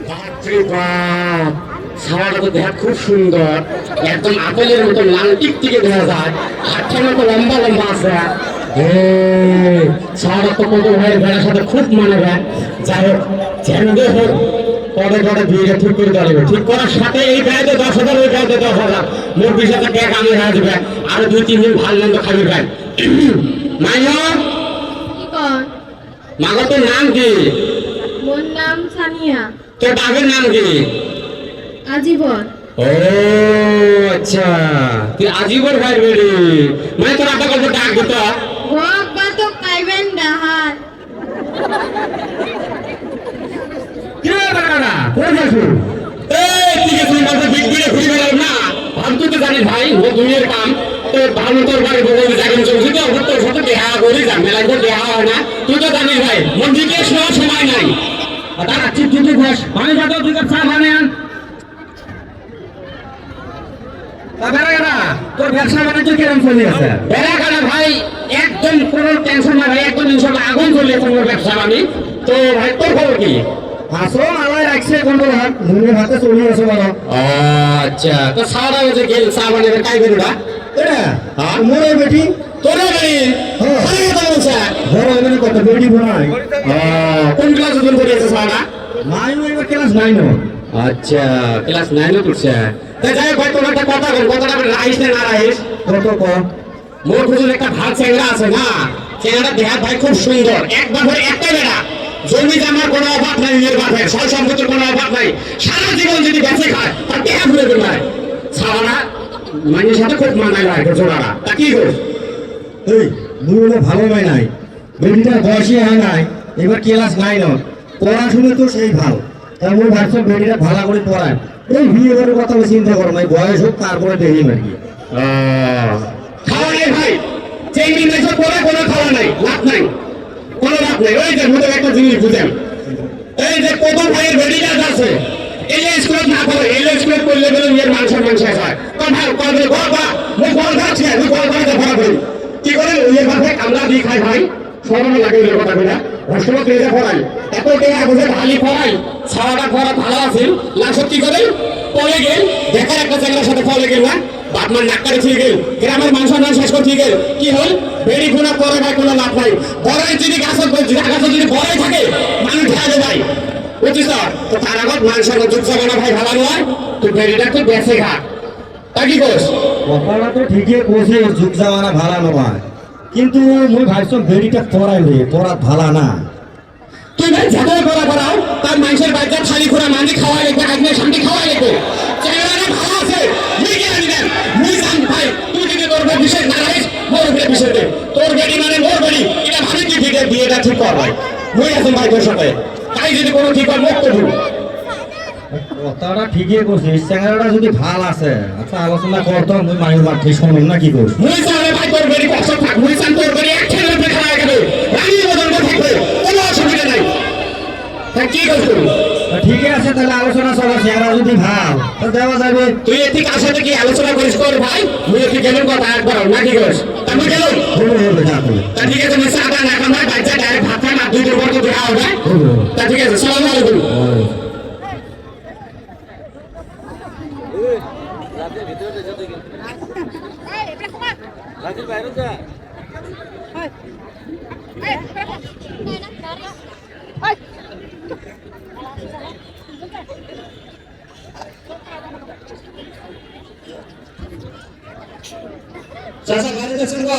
বাপরে বাপ, ছাওয়াটা তো দেখা খুব সুন্দর, একদম আপেলের মতো লাল টিকটিকে দেখা যায়, হাতটার মতো লম্বা লম্বা আছে। ছাওয়াটা তো কত ভাইয়ের বেড়ার সাথে খুব মানে যায়। যাই হোক, যেমনি হোক পরে পরে বিয়েটা ঠিক করে দেওয়া, ঠিক করার সাথে এই গাড়িতে 10,000, ওই গাড়িতে 10,000, মোট 20,000 টাকা আমি হয়ে যাবে। আরো 2-3 দিন ভালো মন্দ খাবি ভাই। মাইয়া, মাগো তোর নাম কি? মোর নাম সানিয়া। তোর বাবার নাম কি? আজীবন। ও আচ্ছা, তুই আজীবন ভাই বেরি, মানে তোর আব্বা কত ডাক দিত? বাবা তো কাইবেন ডাহার। কি রে বাড়াটা, কোন যাচ্ছ? এই ঠিক আছে, মাঝে বিড়বিড়ে ঘুরে গেলাম না, ভাব তুই তো জানিস ভাই, ও দুনিয়ার কাম, তোর ভালো তোর বাড়ি বলে যাবেন চলছি তো, তোর সাথে দেখা করি যা, মেলা করে দেখা হয় না, তুই তো জানিস ভাই, মন জিজ্ঞেস নেওয়ার সময় নাই। দাঁড়া, ঠিক ঠিক বস, আমি যাবো, তুই কাপ চা বানিয়ে আন। তোর ব্যবসা বাণিজ্য কিরকম চলে আছে? বেড়াকাটা ভাই একদম কোনো টেনশন না ভাই, একদম ইনশাল্লাহ আগুন চলে আছে আমার ব্যবসা বাণিজ্য। তো ভাই তোর খবর কি? আসো আলাই রাখছে কোন হাত মুনের হাতে চলে আছে বলো। আচ্ছা, তো সারা বছর গেল চা বানিয়ে কাই বেরোটা? এটা হ্যাঁ মোরে বেটি তোরে ভাই হ্যাঁ আরে তো বলছা বড় মানে কত বেটি বনাই। কোন ক্লাসে তুমি পড়িয়েছো সারা? নাই এবার ক্লাস 9 আচ্ছা, ক্লাস 9 এ পড়ছে। তাই যাই ভাই, তোর একটা কথা বল, কথাটা রাইস না রাইস? কত ক মোর খুঁজুর একটা ভাত চেংড়া আছে না, চেংড়াটা দেখার ভাই খুব সুন্দর, এক বাপের একটা বেড়া, জমি জামার কোনো অভাব নাই, নিজের বাপের সয় সম্পত্তির কোনো অভাব নাই, সারা জীবন যদি বেঁচে খায় তার দেহা ঘুরে বেড়ায়, ছাড়া মানুষের সাথে খুব মানায় ভাই জোড়ারা, তা কি করিস? এই মুনে ভালো নাই নাই বেটিটা বয়সী হয় নাই, এবার ক্লাস 9 পড়াশুনো তো সেই ভালো, তাই মোর ভাবছো বেটিটা ভালো করে পড়ায়। এই বিয়ে করার কথা চিন্তা করো না, বয়স হোক তারপরে দেখি নাকি খাওয়া নেই ভাই, চেঙ্গি মেসে পরে কোনো খাওয়া নাই, লাভ নাই, কোনো লাভ নাই। ওই যে মুখে একটা জিনিস বুঝেন, এই যে কত ভাইয়ের বেড়িটা আছে, এই যে স্কুল না করে, এই যে স্কুল করলে বলে নিজের মানুষের হয়, কথা কবে ঘর বা মুখ ঘর খাচ্ছে, মুখ ঘর খাচ্ছে ভরা করি কি করে ওই ভাবে কামলা দিয়ে খাই ভাই, সরম লাগে ওই কথা বলে হোস্টেলে পেয়ে পড়াই, এত টাকা বুঝে ঢালি পড়াই, ছাওয়াটা পড়া ভালো আছে, লাস্ট কি করে পড়ে গেল, দেখার একটা জায়গার সাথে পড়ে গেল না, বাপমার নাক্কারে ঠিক গেল, গ্রামের মানুষ শেষ করে ঠিক গেল, কি হল বেড়ি গুণা পরে ভাই কোনো লাভ নাই, বড়াই যদি গাছের যদি বড়াই থাকে মানুষ ঢালে ভাই, বুঝছিস তো, তার আগত মানুষের যুগ জমানা ভাই ভালো নয়, তুই বেড়িটা তুই বেঁচে খা, তা কি করিস? কথাটা তো ঠিকই কইছে, যুগ জামানা ভালো নয়, কিন্তু মই ভাবছো বেটিটা পড়াই রে, পড়া ভালো না। তুই ভাই যাদের করা করাও, তার মানুষের বাড়িতে খালি ঘোরা মানি খাওয়া লেগে, আজকে শান্তি খাওয়া লেগে, চেহারা ভালো আছে, লিখে আনি দেন, মুই জান ভাই, তুই যদি তোর বিশেষ না রাখিস, মোর উপরে বিশেষ দে, তোর বেটি মানে মোর বেটি, এটা ভালো কি ঠিক বিয়েটা ঠিক কর ভাই, মুই আছেন ভাই তোর সাথে, তাই যদি কোনো ঠিক হয় মুক্ত ঢুক। কথাটা ঠিকই করছিস, চ্যাংড়াটা যদি ভাল আছে, আচ্ছা আলোচনা করতো, মুই মায়ের মাঠে শুনুন না কি করিস। মুই জানে ভাই তোর বেটি কষ্ট থাক, মুই জান তোর বেটি এক ছেলের উপরে খাওয়া গেলে, রানী বদল থাকবে, কোনো অসুবিধা নাই, তা কি করছো? ঠিকই আছে, তাহলে আলোচনা চলো, চ্যাংড়া যদি ভাল তো দেওয়া যাবে। তুই এটি কার সাথে কি আলোচনা করিস কর ভাই, মুই এটি গেলাম কথা একবার না কি করিস, তা মুই গেলাম, তা ঠিক আছে, মুই চাটা না খান ভাই, বাচ্চা ডাইরেক্ট ভাত খান, আর 2 দিন পর তো দেখা হবে, তা ঠিক আছে, সালাম আলাইকুম। চাচা গাড়ি যাচ্ছেন গো?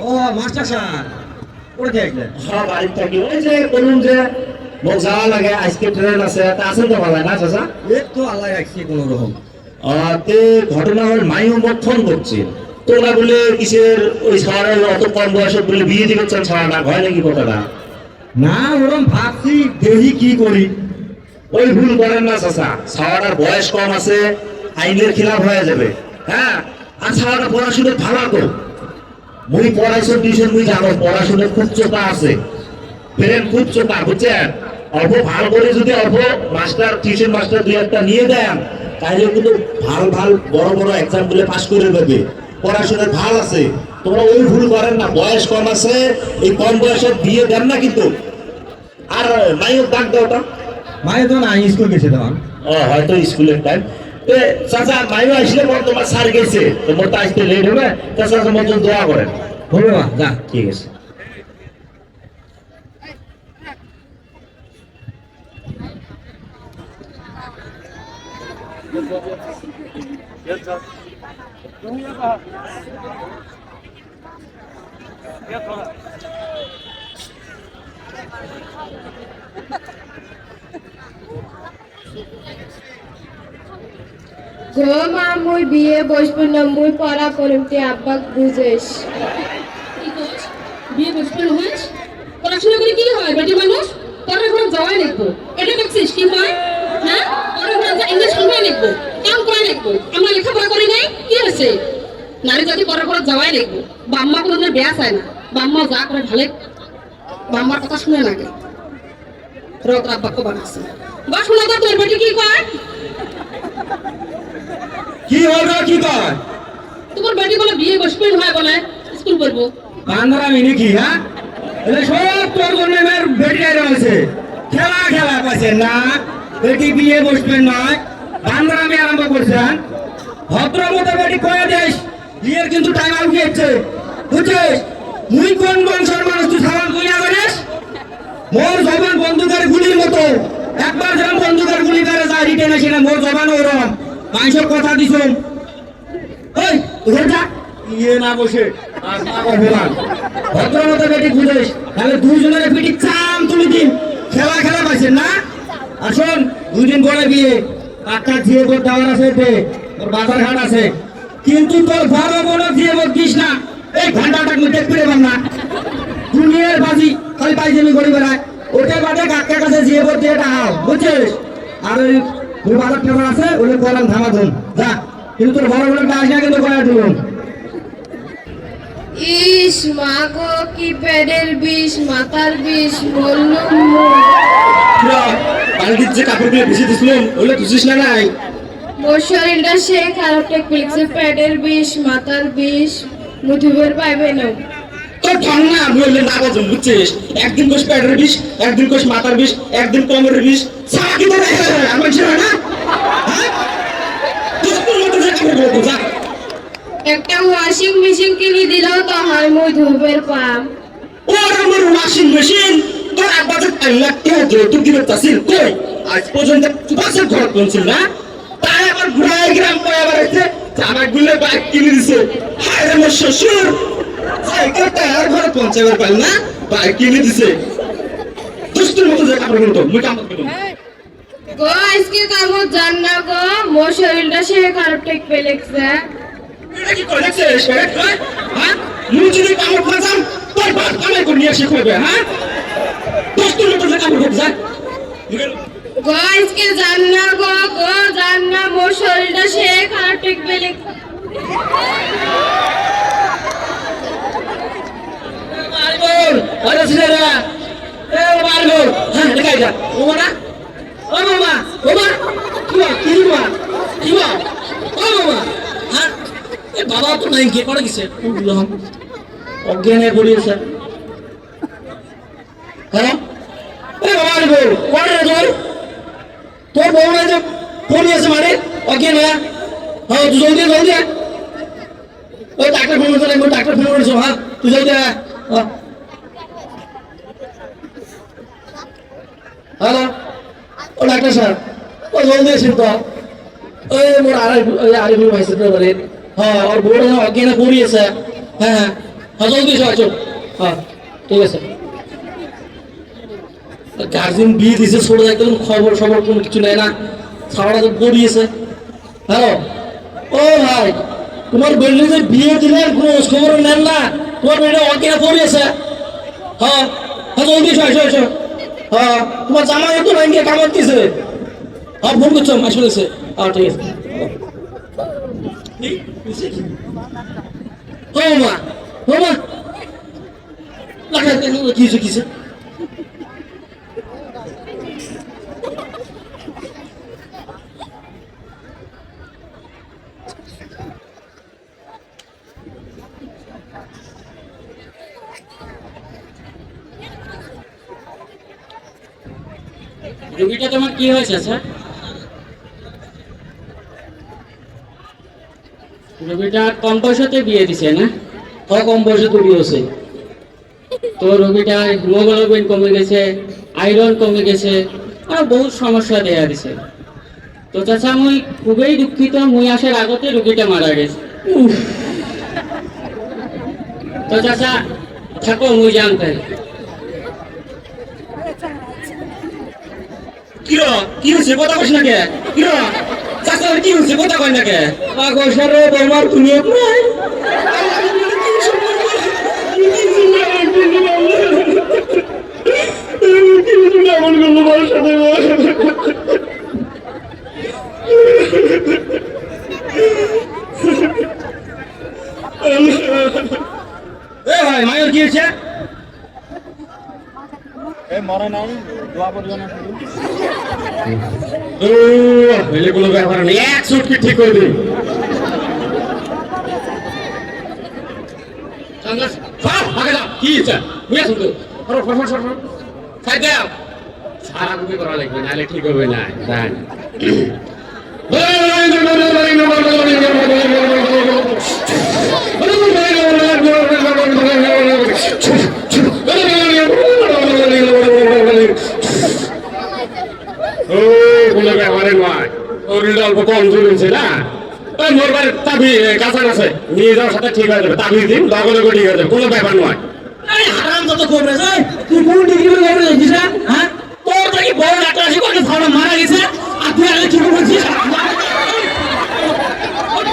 ও মাস্টার সাহেব কোথা থেকে? হ্যাঁ বাড়ি থাকি, ওই যে বলুন যে মোক যাওয়া লাগে, আজকে ট্রেন আছে, তা আছেন তো ভালো না চাচা? এই তো আল্লাহ রাখছি কোন রকম। তে ঘটনা হল মাইও মোক ফোন করছে, তোরা বলে কিসের ওই ছাড়ার অত কম বয়সে বলে বিয়ে দিবে চান, ছাড়া না হয় নাকি কথাটা? না ওরম ভাবছি, দেখি কি করি। ওই ভুল করেন না চাচা, ছাড়ার বয়স কম আছে, আইনের খিলাফ হয়ে যাবে, হ্যাঁ, আর ছাড়াটা পড়াশোনা ভালো তো, মুই পড়াইছো টিউশন, মুই জানো পড়াশোনার খুব চোখা আছে, ফ্রেন্ড খুব চোখা, বুঝছেন, অল্প ভালো করে যদি অল্প মাস্টার টিউশন মাস্টার 2-1টা নিয়ে দেন, তাহলে কিন্তু ভাল ভাল বড় বড় এক্সাম গুলো পাস করে দেবে, পড়াশোনার ভাল আছে, তোমরা ওই ভুল করেন না, বয়স কম আছে, এই কম বয়সে বিয়ে দেন না কিন্তু। আর মাইও ডাক দাও, ওটা মায়ে তো না স্কুল গেছে তখন। ও হয়তো স্কুলের টাইম। চাচা মাইও আসলে মোর তোমার স্যার গেছে, তো মোর তো আসতে লেট হবে, চাচা মোর জন্য দোয়া করেন। হবে মা, যা। ঠিক আছে। গো মা মুই বিয়ে বসবো না, মুই পড়া করিম, তুই আব্বাক বুঝেস। কি করছ? বিয়ে বসবে হয়েছ? পড়াশোনা করে কি হয় বেটি মানুষ? পরের ঘরে যাওয়াই লিখবো, এটা দেখছিস কি হয়? হ্যাঁ, পরের ঘরে যা ইংলিশ শুনবাই লিখবো, কাম করে লিখবো। আমরা লেখাপড়া করি নাই, কি হয়েছে? নারী জাতি পরের ঘরে যাওয়াই লিখবো। বাম্মা কোনোদিন বেয়া চায় না, বাম্মা যা করে ভালে, বাম্মার কথা শুনে লাগে। রোগ আব্বাকে বানাচ্ছে বা শোনা তো তোর বেটি কি কয়? কি হলো কি কয়? তোমার বেটি বলে বিয়ে বসবে হয়, বলে স্কুল করবো। বান্দরা মিনি কি, হ্যাঁ? এলে সব তোর জন্য আমার বেটিটাই রয়েছে। খেলা খেলা পাইছে না, বেটি বিয়ে বসবেন নয়, বান্দরা আমি আরম্ভ করছেন। ভদ্র মতো বেটি কয়ে দেশ, বিয়ের কিন্তু টাইম আউট গিয়েছে, বুঝছিস? মুই কোন বংশের মানুষ তুই সাবান কইয়া করিস? মোর জবান বন্দুকের গুলির মতো, একবার যেমন বন্দুকের গুলি করে যায় রিটেন আসি না, মোর জবান ওরম মানুষের কথা দিছুন। ওই ঘর যা, ইয়ে না বসে আর না অপমান। ভদ্র মতো বেটি খুঁজিস, তাহলে দুইজনের পিটি চাম তুলি দিন। খেলা খেলা পাইছেন না? আসুন, 2 দিন পরে বিয়ে, টাকা দিয়ে তোর দেওয়ার আছে, তোর বাজার ঘাট আছে, কিন্তু তোর বড় বড় দিয়ে দিস না। এই ঘন্টাটা আমি দেখতে পেলাম না, দুনিয়ার বাজি খালি পাইজামি করে বেড়ায়। ওটা বাদে কাকার কাছে দিয়ে দিয়ে টাকাও, বুঝছিস? আর ওই বাজার টাকা আছে, ওটা কলাম ধামা ধুন যা, কিন্তু তোর বড় বড় ডাস না কিন্তু কয়া দিন। ইস মা গো, কি পেটের বিষ, মাথার বিষ, বললুম পানি দিচ্ছে, কাপড়গুলো ভিজে দিছিলাম, ওগুলো ধুছিস না নাই? মোর শরীরটা সে খারাপ টেক ফেলছে, পেটের বিষ, মাথার বিষ, মুঠুবের পাইবে না। তোর ঠং না, আমি হলে না বাজুন, বুঝছিস? একদিন কোষ পেটের বিষ, একদিন কোষ মাথার বিষ, একদিন কোমরের বিষ, সারা কিন্তু আমার ছিল না। হ্যাঁ? তোর মতো যে কাপড়গুলো ধো, যা। একটা ওয়াশিং মেশিন কিনে দিলেও তো হয়, মুই ধুবের পাম। ওর আমার ওয়াশিং মেশিন, তোর আব্বা যে 5 লাখ টাকা যৌতুক দিবে চাষির, কই আজ পর্যন্ত বাসের ঘর কিনছিল না? তাই আবার ঘুরাই গ্রাম করে আবার এসে জামাগুলো বাইক কিনে দিছে। হায় রে মোর শ্বশুর, সাইকেল টায়ার ঘরে পৌঁছাবার পাল না, বাইক কিনে দিছে। দুষ্টুর মতো যে কাপড় কিনতো, মুই কাম করতো। গো আজকে কামত যান না গো, মোর শরীরটা সে খারাপ টেক ফেলেছে। এটা কি করে দেখছিস? হ্যাঁ? মুই যদি কামড় খাতাম, তোর বাপ কামাই করে নিয়ে এসে করবে, হ্যাঁ? দুষ্টুর মতো যে কাপড় করতে, যা। গো আজকে যান না গো, গো যান না, মোর শরীরটা সে খারাপ টেক ফেলেছে। মারবল, আরে ছেলেরা, এ মারবল, হ্যাঁ দেখাই যা। ও মানা, ও মামা, ও মা, কি মা, ও মামা, হ্যাঁ? এ বাবা তো নাই, কে করে গেছে? অজ্ঞান হয়ে পড়িয়েছে। হ্যাঁ? এ মারবল, কোন রে তোর? তোর বউ নাই যে পড়িয়েছে মানে অজ্ঞান হয়ে? হ্যাঁ, তুই জলদি জলদি আয়। ওই ডাক্তার ফোন করছে, ডাক্তার ফোন করেছো, হ্যাঁ তুই জলদি আয়। হ্যালো, ও ডাক্তার স্যার, ও জলদি আসেন তো। ওই মোর আরিফুল ভাই সাথে বলেন, হ্যাঁ ওর বউটা অজ্ঞানে পড়িয়েছে। হ্যাঁ হ্যাঁ হ্যাঁ, জলদি এসো, চল। হ্যাঁ ঠিক আছে। গার্জেন বিয়ে দিছে, ছোট একদম খবর সবর কোনো কিছু নেয় না, ছাওয়াটা তো পড়িয়েছে। হ্যালো, ও ভাই, তোমার বিল্ডিং বিয়ে দিলেন, কোনো খবর নেন না, তোমার মেয়েটা অজ্ঞানে পড়িয়েছে। হ্যাঁ হ্যাঁ, জলদি এসো, এসো এসো। হ্যাঁ, তোমার জামাই তো ব্যাংকে কামড় দিয়েছে। হ্যাঁ ফোন করছো, মাস বলেছে। হ্যাঁ ঠিক আছে। ও মা, ও মা, কিছু কিছু রোগীটা তোমার কি হয়েছে স্যার? রোগীটা কম বয়সতে বিয়ে দিছে না? কম বয়সে তৈরি হয়েছে। তো রোগীটা হিমোগ্লোবিন কমে গেছে, আয়রন কমে গেছে, আর বহুত সমস্যা দেখা দিছে। তো চাচা মুই খুবই দুঃখিত, মুই আসার আগতে রোগীটা মারা গেছে। তো চাচা থাকো, মুই জানতে কিরো কি হয়েছে কথা কইস না কে? কিরো চাচা কি হয়েছে কথা কই না কে? আগসারে তোমার তুমি নাই এ ভাই মায়ের কি হয়েছে? কোনো ব্যাপার নেই, এক চুটকি ঠিক করে দিই। কি সারা গুপি করা লাগবে, নাহলে ঠিক হবে না। কোনো ব্যাপারে নয়, শরীরটা অল্প কমজোর হয়েছে না। ওই মোর বাড়ির তাবি কাঁচা আছে, নিয়ে যাওয়ার সাথে ঠিক হয়ে যাবে। তাবি দিন লগে লগে ঠিক হয়ে যাবে, কোনো ব্যাপার নয়। হারাম যত খবর আছে তুই কোন ডিগ্রি করে খবর জানিস না? হ্যাঁ তোর থেকে বড় ডাক্তার আসি করে ভাড়া মারা গেছে আর তুই আগে কি বলছিস?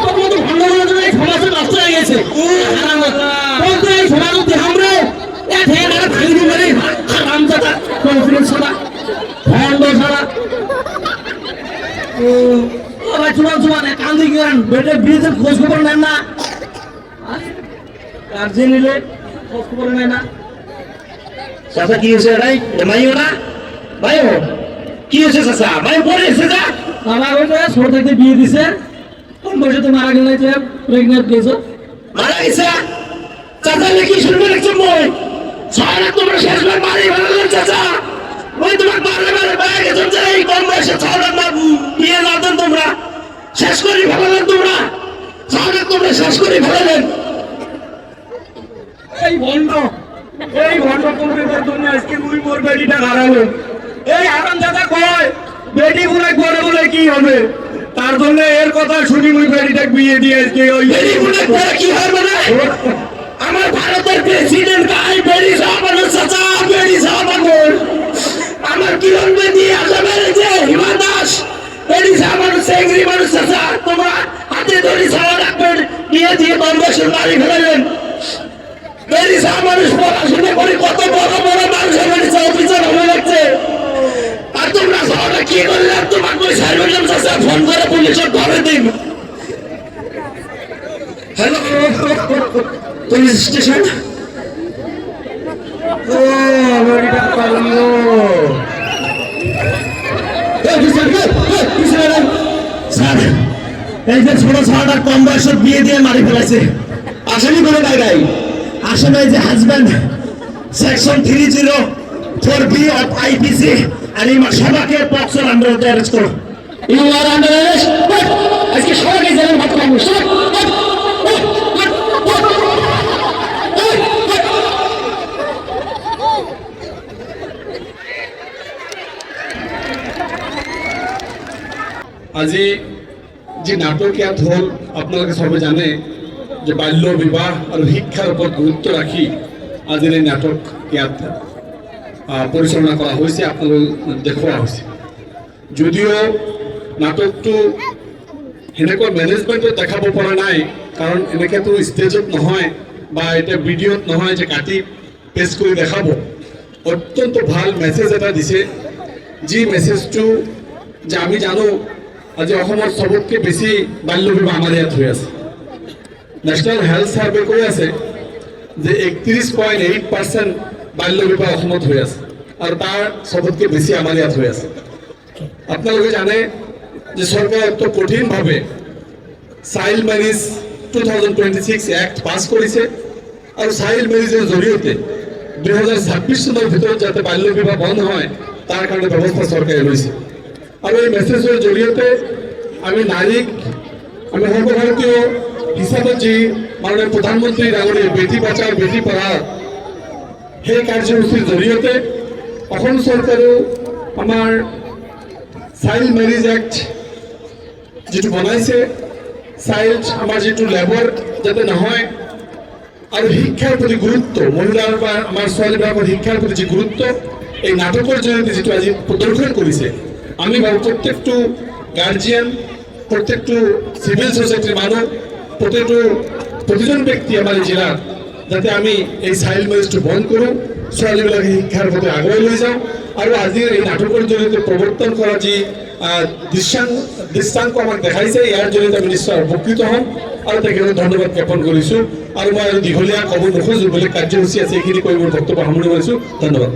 তোর মতো ভালো ভালো এই সমাজে নষ্ট হয়ে গেছে। হারাম তোর তো এই সমাজ আমরা এক হেন আর ভাঙি দিই মানে হারাম দাদা কনফিডেন্স সাদা ভন্ড সাদা। ও ভাই চুমান চুমান কান্দি গেলেন বেটে বিয়েতে খোঁজ খবর নেন না, কার্যে নিলে খোঁজ খবর নেয় না। চাচা কি হয়েছে ভাই? মাইও না ভাইও কি হয়েছে চাচা? ভাই পরে এসে যা আমার ওইটা ছোট থেকে বিয়ে দিছে, কম বয়সে তো মারা গেলে যে প্রেগনেন্ট গেছো মারা গেছে। চাচা কি শুনবে দেখছো মই সারা তোমরা শেষবার মারি ফেলালেন চাচা। ওই তোমার বারে বারে মারা গেছো যে এই কম বয়সে ছড়া বিয়ে না দেন তোমরা শেষ করে ফেলালেন, তোমরা সারা তোমরা শেষ করে ফেলালেন। এই ভণ্ড কম্পিউটার জন্য আজকে মুই মোর বেটিটা হারালো। এই আরাম দাদা কয় বেটি বলে করে বলে কি হবে, তার জন্য এর কথা শুনি মুই বেটিটা বিয়ে দিয়ে আজকে ওই বেটি বলে করে কি হবে না। আমার ভারতের প্রেসিডেন্ট কাই বেটি সাবানো চাচা, বেটি সাবানো আমার কিরণ বেটি আসা মেরেছে হিমা দাস, বেটি সাবানো সেঙ্গরি মানুষ চাচা। তোমরা হাতে ধরে সারা রাখবেন বিয়ে দিয়ে বন্ধেশ্বর বাড়ি ফেলালেন। মানুষ পড়াশোনা করে কত বড় বড় মানুষের বাড়িতে অফিসার হয়ে যাচ্ছে, আর তোমরা শহরে কি করলে? তোমার ওই সার্ভেন্ট চাষা ফোন করে পুলিশের ধরে দিন। Hello police station. ও স্যার এই যে ছোট ছোটটা কম বয়সের বিয়ে দিয়ে মারি ফেলেছে, আসামি করে জায়গায় আসামে যে husband section 304B of IPC আর এই সবাইকে পক্সোর আন্ডারে অ্যারেস্ট করো। You are under arrest. আজকে সবাইকে জেলের ভাত খাবো। আজি যে নাটক ইয়াত হল, আপোনালোকে সবে জানে যে বাল্য বিবাহ আৰু শিক্ষাৰ ওপৰত গুৰুত্ব ৰাখি আজিৰ এই নাটক ইয়াত পৰিচালনা কৰা হৈছে, আপোনালোক দেখুওৱা হৈছে। যদিও নাটকটো সেনেকৈ মেনেজমেণ্টত দেখাব পৰা নাই, কাৰণ এনেকৈতো ষ্টেজত নহয় বা এতিয়া ভিডিঅ'ত নহয় যে কাটি পেষ্ট কৰি দেখাব। অত্যন্ত ভাল মেছেজ এটা দিছে, যি মেছেজটো যে আমি জানো আজি অসমৰ চবতকৈ বেছি বাল্য বিবাহ আমাৰ ইয়াত হৈ আছে। ন্যাশনাল হেলথ সার্ভে করে আছে যে 31.8% বাল্য বিবাহ অসমত হৈ আছে, আৰু তাৰ সবতকৈ বেছি আমাৰ ইয়াত হৈ আছে। আপোনালোকে জানে যে চৰকাৰে অত কঠিনভাৱে চাইল্ড ম্যারেজ 2026 এক্ট পাছ কৰিছে, আৰু চাইল্ড ম্যারেজৰ জৰিয়তে 2026 চনৰ ভিতৰত যাতে বাল্য বিবাহ বন্ধ হয় তাৰ কাৰণে ব্যৱস্থা চৰকাৰে লৈছে আৰু এই মেছেজৰ জৰিয়তে আমি নাৰীক আমি সৰ্বভাৰতীয় হিচাপে যি মাননীয় প্ৰধানমন্ত্ৰী ডাঙৰীয়ে বেটি বচাও বেটি পঢ়াও সেই কাৰ্যসূচীৰ জৰিয়তে অসম চৰকাৰেও আমাৰ চাইল্ড মেৰিজ এক্ট যেটো বনাইছে চাইল্ড আমাৰ যেটো লেবৰ যাতে নহয় আৰু শিক্ষাৰ প্ৰতি গুৰুত্ব মহিলাৰ বা আমাৰ ছোৱালীবিলাকৰ শিক্ষাৰ প্ৰতি যি গুৰুত্ব এই নাটকৰ জৰিয়তে যেটো আজি প্ৰদৰ্শন কৰিছে আমি ভাবো প্ৰত্যেকটো গাৰ্জিয়ান প্ৰত্যেকটো সিভিল সোসাইটিৰ মানুহ প্ৰতিজন ব্যক্তি আমাৰ জিলাত যাতে আমি এই চাইল্ড মেৰিজটো বন্ধ কৰোঁ ছোৱালীবিলাকে শিক্ষাৰ প্ৰতি আগুৱাই লৈ যাওঁ আৰু আজিৰ এই নাটকৰ জৰিয়তে প্ৰৱৰ্তন কৰা যি দৃষ্টান্ত আমাক দেখাইছে ইয়াৰ জৰিয়তে আমি নিশ্চয় উপকৃত হ'ম আৰু তেখেতক ধন্যবাদ জ্ঞাপন কৰিছোঁ আৰু মই আৰু দীঘলীয়া ক'ব নোখোজোঁ বেলেগ কাৰ্যসূচী আছে এইখিনি কৈ মোৰ বক্তব্য সামৰণি মাৰিছোঁ ধন্যবাদ